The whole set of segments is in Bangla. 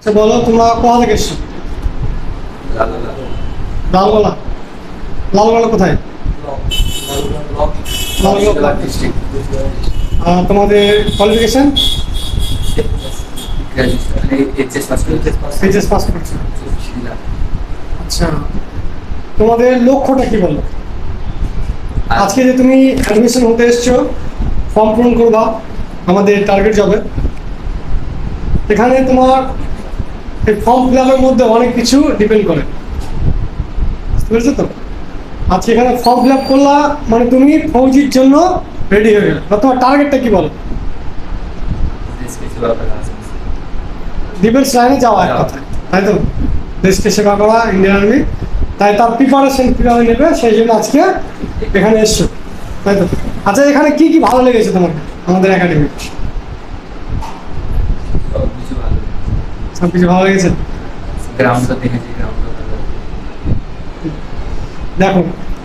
আচ্ছা বলো, তোমরা কোথা থেকে এসছো? লালগোলা। লালগোলা কোথায়? লালগোলা ডিস্ট্রিক্ট। তোমাদের কোয়ালিফিকেশন? এইচএস পাস করেছো। আচ্ছা, তোমাদের লক্ষ্যটা কি বলো? আজকে যে তুমি অ্যাডমিশন হতে এসছো, ফর্ম পূরণ করবা আমাদের টার্গেট জবে, এখানে তোমার এই ফর্ম ফিল আপের মধ্যে অনেক কিছু ডিপেন্ড করে, বুঝতে পেরেছো তো? আজকে এখানে ফর্ম ফিল আপ করলা মানে তুমি ফৌজির জন্য রেডি হয়ে গেলে। তোমার টার্গেটটা কি বলো? ডিফেন্স লাইনে যাওয়া এক কথা, তাই তো? দেশকে সেবা করা, ইন্ডিয়ান আর্মি। তাই তার প্রিপারেশন কীভাবে নেবে সেই জন্য আজকে এখানে এসছো, তাই তো? আচ্ছা, এখানে কি কি ভালো লেগেছে তোমার আমাদের একাডেমি? সব কিছু ভালো লেগেছে। দেখো,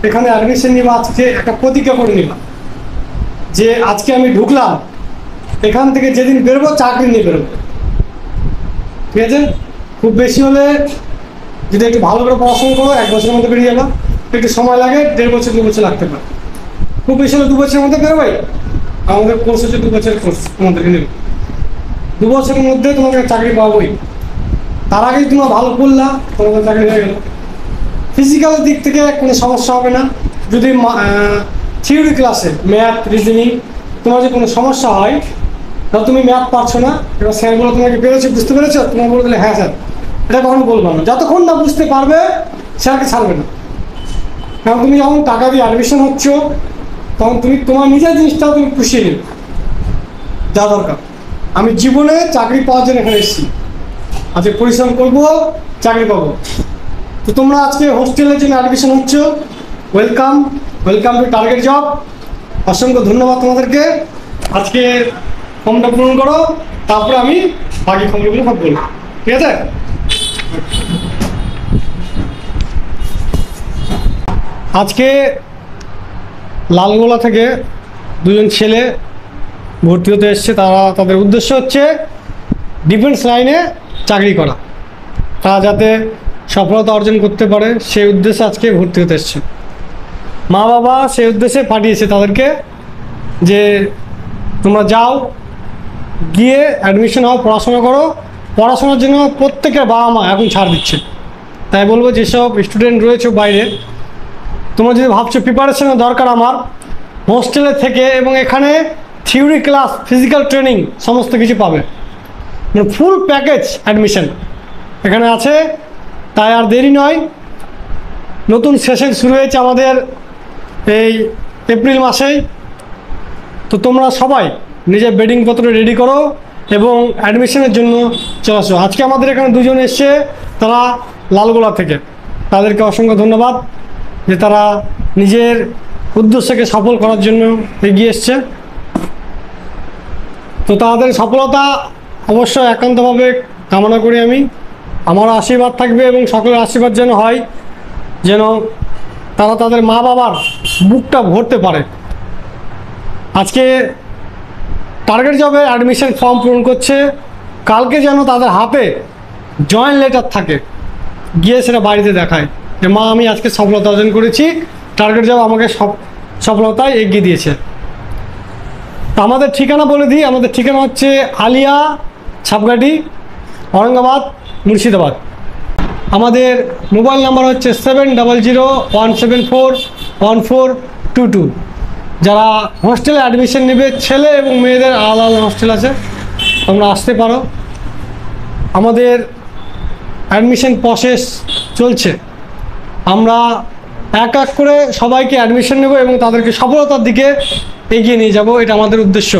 এখানে অ্যাডমিশন নিবা, আজকে একটা প্রতিজ্ঞা করে নিলাম যে আজকে আমি ঢুকলাম, এখান থেকে যেদিন বেরোবো চাকরি নিয়ে বেরোবো, ঠিক আছে? খুব বেশি হলে যদি একটু ভালো করে পড়াশোনা করো 1 বছরের মধ্যে বেরিয়ে যাবা। একটু সময় লাগে, 1.5 বছর 2 বছর লাগতে পারে। খুব বেশি হলে 2 বছরের মধ্যে বেরোবাই। আমাদের কোর্স হচ্ছে 2 বছরের কোর্স, তোমাদেরকে নেবে 2 বছরের মধ্যে তোমাকে চাকরি পাবোই। তার আগে তোমরা ভালো করলা, তোমাদের চাকরি হয়ে গেল। ফিজিক্যাল দিক থেকে কোনো সমস্যা হবে না। যদি থিওরি ক্লাসে ম্যাথ রিজনিং তোমার যে কোনো সমস্যা হয়, ধর তুমি ম্যাথ পারছো না, এবার স্যারগুলো তোমাকে পেরেছে, বুঝতে পেরেছো, তোমার বলে দিলে হ্যাঁ স্যার, এটা কখনো বলবো না। যতক্ষণ না বুঝতে পারবে স্যারকে ছাড়বে না। কারণ তুমি যখন টাকা দিয়ে অ্যাডমিশন হচ্ছ, তখন তুমি তোমার নিজের জিনিসটাও তুমি পুষিয়ে নেবে, যা দরকার। আমি জীবনে চাকরি পাওয়ার জন্য এখানে এসেছি, আজকে পরিশ্রম করবো, চাকরি পাবো। তো তোমরা আজকে হোস্টেলের জন্য অ্যাডমিশন হচ্ছ, welcome, welcome to target job. অসংখ্য ধন্যবাদ তোমাদেরকে। আজকে ফর্মটা পূরণ করো, তারপরে আমি বাকি খবরগুলো সব বলবো, ঠিক আছে? আজকে লালগোলা থেকে 2জন ছেলে ভর্তি হতে এসছে। তাদের উদ্দেশ্য হচ্ছে ডিফেন্স লাইনে চাকরি করা, তারা যাতে সফলতা অর্জন করতে পারে সেই উদ্দেশ্যে আজকে ভর্তি হতে এসছে। মা বাবা সেই উদ্দেশ্যে পাঠিয়েছে তাদেরকে যে তোমরা যাও, গিয়ে অ্যাডমিশন হও, পড়াশোনা করো। পড়াশোনার জন্য প্রত্যেকের বাবা মা এখন ছাড় দিচ্ছে। তাই বলবো, যেসব স্টুডেন্ট রয়েছে বাইরে, তোমরা যদি ভাবছো প্রিপারেশনের দরকার আমার, হোস্টেলে থেকে এবং এখানে থিওরি ক্লাস, ফিজিক্যাল ট্রেনিং সমস্ত কিছু পাবে, মানে ফুল প্যাকেজ অ্যাডমিশন এখানে আছে। তাই আর দেরি নয়, নতুন সেশন শুরু হয়েছে আমাদের এই এপ্রিল মাসেই। তো তোমরা সবাই নিজের বেডিংপত্র রেডি করো এবং অ্যাডমিশনের জন্য চলে আসো। আজকে আমাদের এখানে 2জন এসছে, তারা লালগোলা থেকে। তাদেরকে অসংখ্য ধন্যবাদ যে তারা নিজের উদ্দেশ্যকে সফল করার জন্য এগিয়ে এসছে। তো তাদের সফলতা অবশ্যই একান্তভাবে কামনা করি আমি। আমারও আশীর্বাদ থাকবে এবং সকলের আশীর্বাদ যেন হয়, যেন তারা তাদের মা বাবার বুকটা ভরতে পারে। আজকে টার্গেট জবে অ্যাডমিশন ফর্ম পূরণ করছে, কালকে যেন তাদের হাতে জয়েন্ট লেটার থাকে, গিয়ে সেটা বাড়িতে দেখায় যে মা আমি আজকে সফলতা অর্জন করেছি, টার্গেট জব আমাকে সফলতায় এগিয়ে দিয়েছে। তো আমাদের ঠিকানা বলে দিই, আমাদের ঠিকানা হচ্ছে আলিয়া, ছাপগাটি, औरंगाबाद, মুর্শিদাবাদ। আমাদের মোবাইল নাম্বার হচ্ছে 7001741422। যারা হোস্টেলে অ্যাডমিশন নেবে, ছেলে এবং মেয়েদের আলাদা আলাদা হোস্টেল আছে, তোমরা আসতে পারো। আমাদের অ্যাডমিশন প্রসেস চলছে, আমরা এক এক করে সবাইকে অ্যাডমিশন নেব এবং তাদেরকে সফলতার দিকে এগিয়ে নিয়ে যাব, এটা আমাদের উদ্দেশ্য।